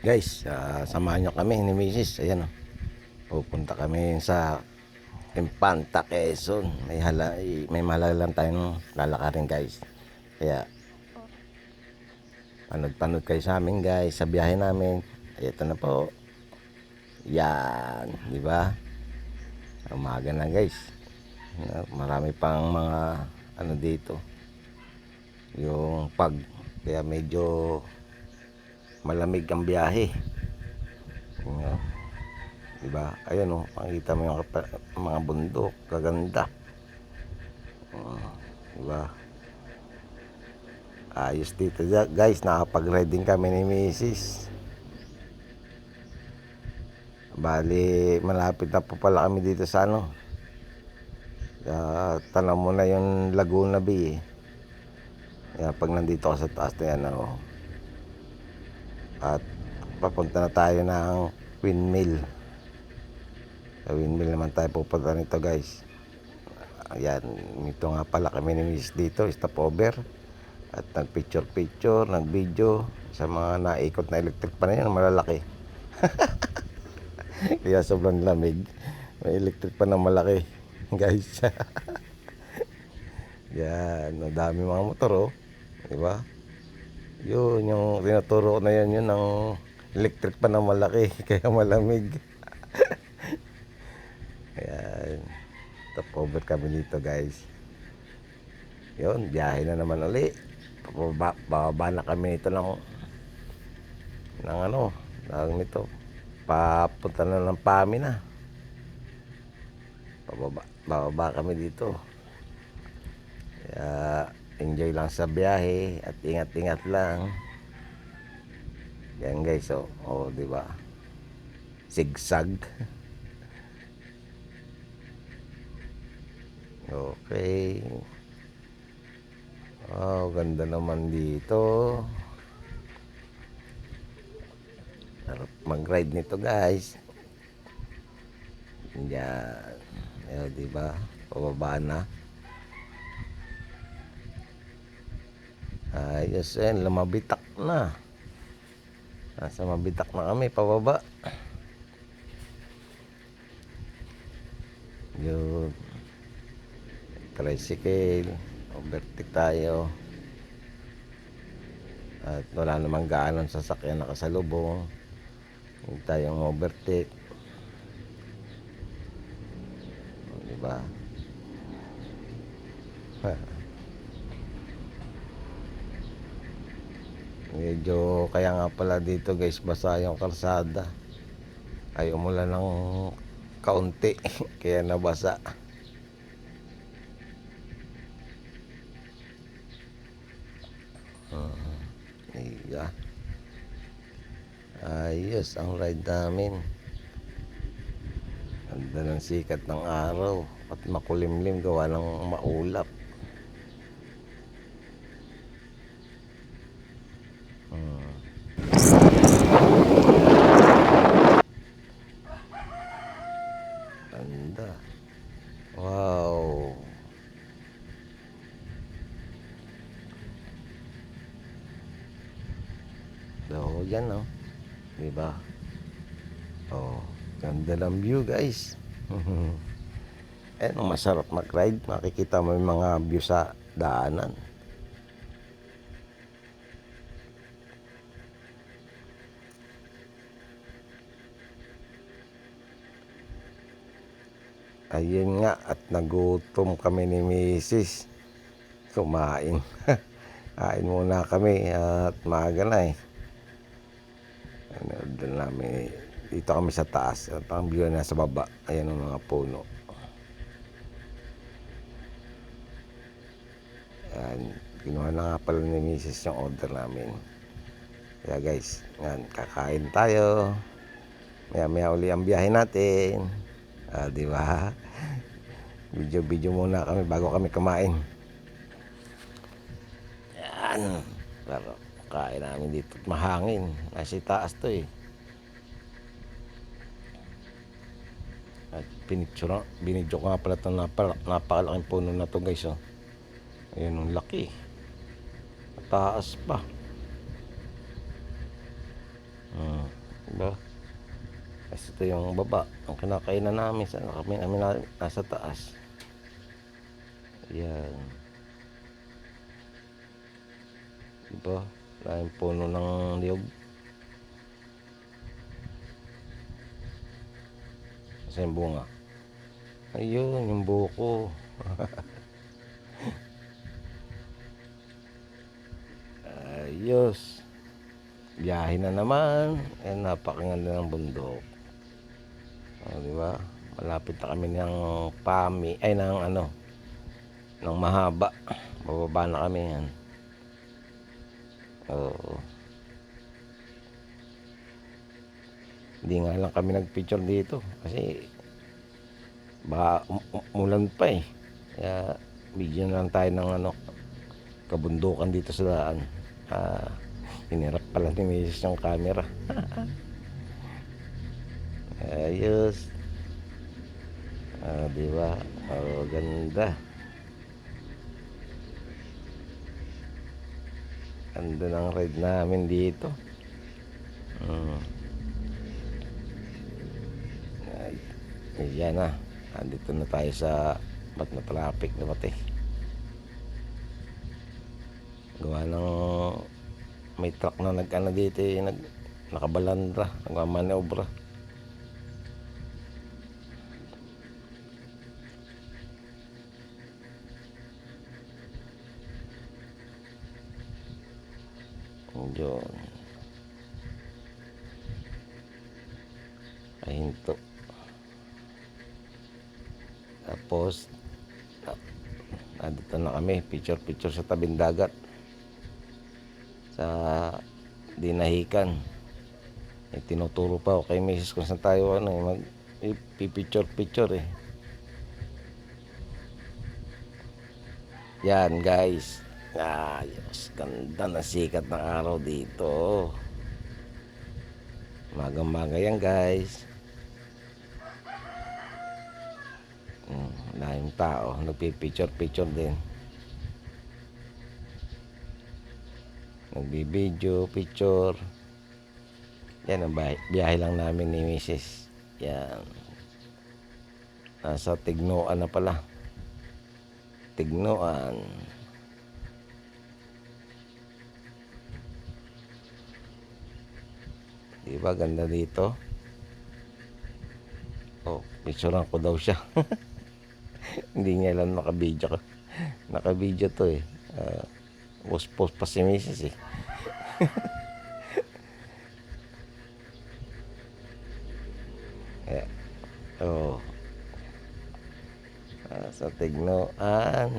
Guys, samahan nyo kami ni Mrs. Ayan o. Pupunta kami sa Infanta, Quezon. May malalang tayong lalakarin guys. Kaya panood kayo sa amin guys sa biyahe namin. Ito na po. Yan, di ba? Umaga na guys. Marami pang mga ano dito. Yung kaya medyo malamig ang biyahe. Diba? Ayun o, makikita mo yung mga bundok, kaganda. Diba? Ayos dito guys, nakapag-riding kami ni Mrs. Bali, malapit na po pala kami dito sa ano. Tanam mo na yung Laguna Bay eh. Kaya pag nandito ka sa taas na yan o. At papunta na tayo ng windmill. Sa windmill naman tayo pupunta nito guys. Ayan, ito nga pala kami ni Miss dito, stopover. At nag-picture, nag-video sa mga naikot na electric pa na yan, malalaki. Kaya sobrang lamig. May electric pa na malaki guys. Yan, ang dami mga motor oh. Diba? Yun, yung tinuturo ko na yan, yun ang electric pa na malaki. Kaya malamig. Ayan, top over kami dito guys. Yun, biyahe na naman uli. Bababa na kami nito ng ano, tawag nito, papunta na ng Pami na. Bababa kami dito. Kaya enjoy lang sa biyahe at ingat-ingat lang. Yan guys, oh diba? Sigsag. Okay. Oh, ganda naman dito. Sarap mag-ride nito guys. Yan. Ayan, diba? Pababa na. Ayos yan, lumabitak na. Nasa mabitak na kami, pababa. Yun. Tricycle, overtake tayo. At wala namang gaanong sasakyan nakasalubong. Huwag tayong overtake. Diba? Medyo kaya nga pala dito guys, basa yung kalsada. Ay umulan ng kaunti. Kaya nabasa. Iya. Ayos ang ride namin. Ganda ng sikat ng araw at makulimlim gawa ng maulap. Ganda. Wow. So, yan oh. Diba? Oh, ganda ng view guys. Masarap mag-ride. Makikita mo yung mga view sa daanan. Ayun nga, at nagutom kami ni Mrs. Kumain. Kain muna kami at maaga na eh. Doon namin, dito kami sa taas at ang view na sa baba. Ayan ang mga puno. Ayan, ginawa na nga pala ni Mrs. yung order namin. Kaya guys, yan, kakain tayo. Maya uli ang biyahe natin. Diba? Video muna kami bago kami kumain. Yan, pero kain namin dito, mahangin. Nasa taas to eh. At binidyo ko nga pala itong napakalaking puno na to guys oh. Ayun ang laki. Taas pa. Diba? Kasi ito yung baba, ang kinakainan namin sa kami nasa taas. Yan. Diba? Laking puno ng niyog. Kasi yung bunga. Ayun, yung buko. Ayos. Biyahe na naman. Napakaganda ng bundok. Diba? Malapit na kami ng Pami. Ay, ng ano. Ng Mahaba. Bababa na kami yan. Oo. Hindi nga lang kami nagpicture dito. Kasi baka umulan pa eh. Kaya bigyan lang tayo ng ano, kabundukan dito sa daan. Hinirap pala ni Mrs. yung camera. Ayos. Diba? Ganda. Ganda ng ride namin dito. Yan na. Andito na tayo sa ba't na traffic na pati. Gawa ng may truck na nag-ano dito nakabalandra, nagmamanobra. Yun. Ay hinto. Tapos dito na kami, picture sa tabing dagat sa Dinahican. Tinuturo pa ako kay Mrs. kung saan tayo picture eh. Yan guys. Ayos, ganda na sikat ng araw dito. Maga-maga yan guys. Daming tao, nagpipicture din. Nagbibideo, picture. Yan ang biyahe lang namin ni Mrs. Yan. Nasa Tignoan na pala. Tignoan. Diba ganda dito? Picturean ko daw siya. Hindi niya lang nakabidyo ko. Nakabidyo to eh. Post pa si Mrs. eh. Sa Tignoan.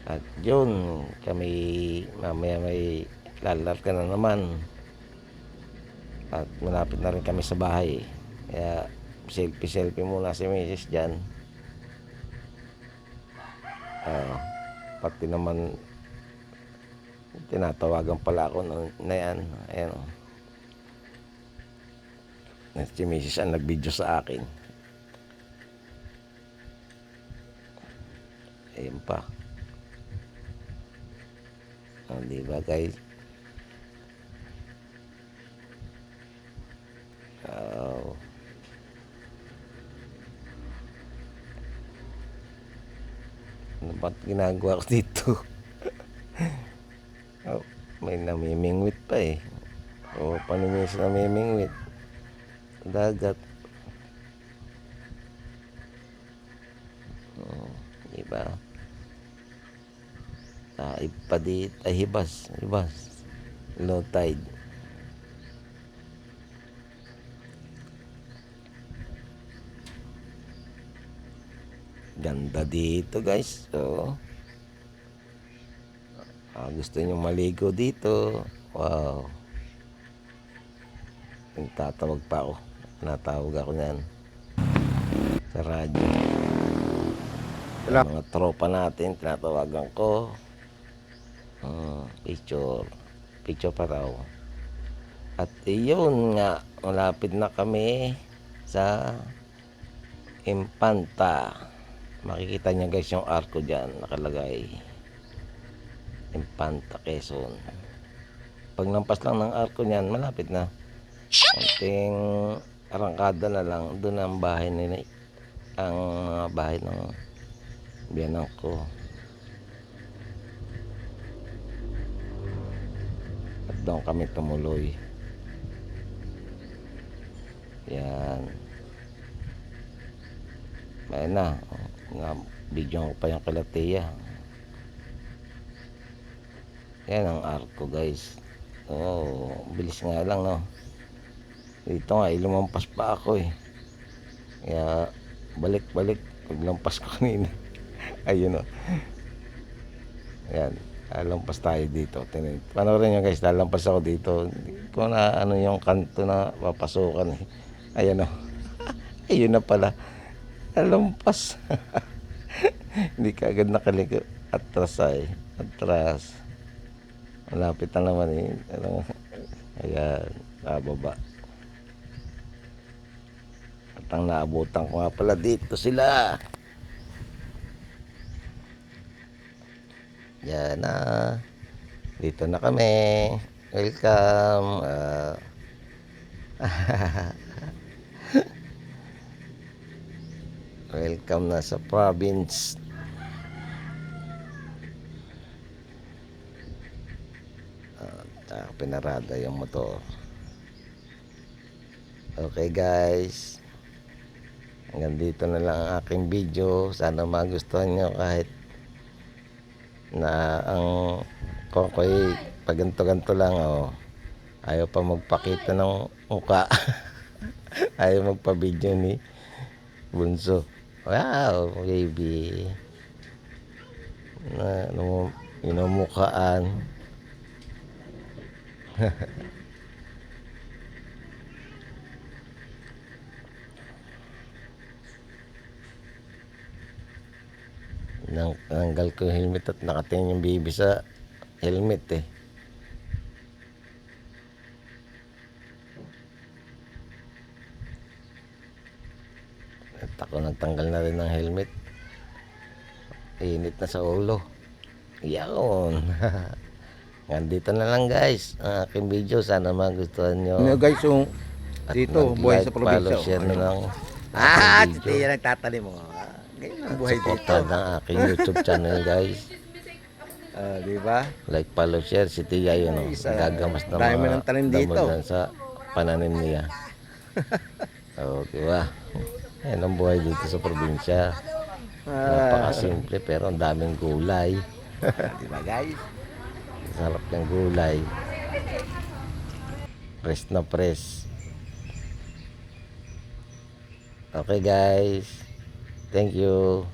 At yun, kami mamaya may lalarga na naman. At malapit na rin kami sa bahay. Kaya selfie muna si Mrs. dyan. Pati naman tinatawagan pala ako na yan. Ayan o. Si Mrs. ang nag-video sa akin. Ayan pa. Diba guys? Ano ba't ginagawa ko dito? May namimingwit pa eh. Paningin sa namimingwit. Dagat. Diba? Ipa dito. Ay, hibas. Low tide. Ganda dito guys. So, gusto nyo maligo dito. Wow. Nagtatawag pa ako. Natawag ako niyan sa radyo. Mga tropa natin, tinatawagan ko. Picture pa raw. At iyon nga, malapit na kami sa Impanta. Makikita niya guys yung arko dyan, nakalagay Impanta, Quezon. Paglampas lang ng arko niyan, malapit na. Konting arangkada na lang, doon ang bahay nila, ang bahay ng biyanan ko. At doon kami tumuloy. Yan. Ayan na. Video ko pa yung kalateya. Yan ang arko guys. Oh, bilis nga lang no. Dito nga, lumampas pa ako eh. Kaya balik-balik paglampas ko kanina. Ayun o. Ayan, lampas tayo dito. Panoorin nyo guys, lalampas ako dito. Hindi ko na ano yung kanto na papasukan eh. Ayan o. Ayun na pala. Lampas. Hindi ka agad nakaliko. Atras ay. Atras. Malapit na naman eh. Ayan, nababa. At ang naabutan ko nga pala dito sila. Yan na. Dito na kami. Welcome. Welcome na sa province. Pinarada yung motor. Okay guys, hanggang dito na lang ang aking video. Sana magustuhan nyo kahit na ang kokoy pag ganto lang oh. Ayaw pa magpakita ng mukha. Ayaw magpa-video ni Bunso. Wow baby, na inumukhaan. Nanggal ko yung helmet at nakatingin yung baby sa helmet eh. At ako nagtanggal na rin ng helmet. Init na sa ulo. Yaon. Nandito na lang guys ang aking video. Sana magustuhan nyo. Guys, so, dito, buhay sa probinsya. Follow, share na lang. Si Tia nagtatanim mo. Ganyan ang buhay dito. Supportan ang aking YouTube channel guys. Di ba? Like, follow, share. Si Tia yun. Gagamas na dami ng tanim dito. damo sa pananim niya. Okay ba? Ayan ang buhay dito sa probinsya. Napakasimple pero ang daming gulay. Di ba guys? Sarap ng gulay. Press na press. Okay guys. Thank you.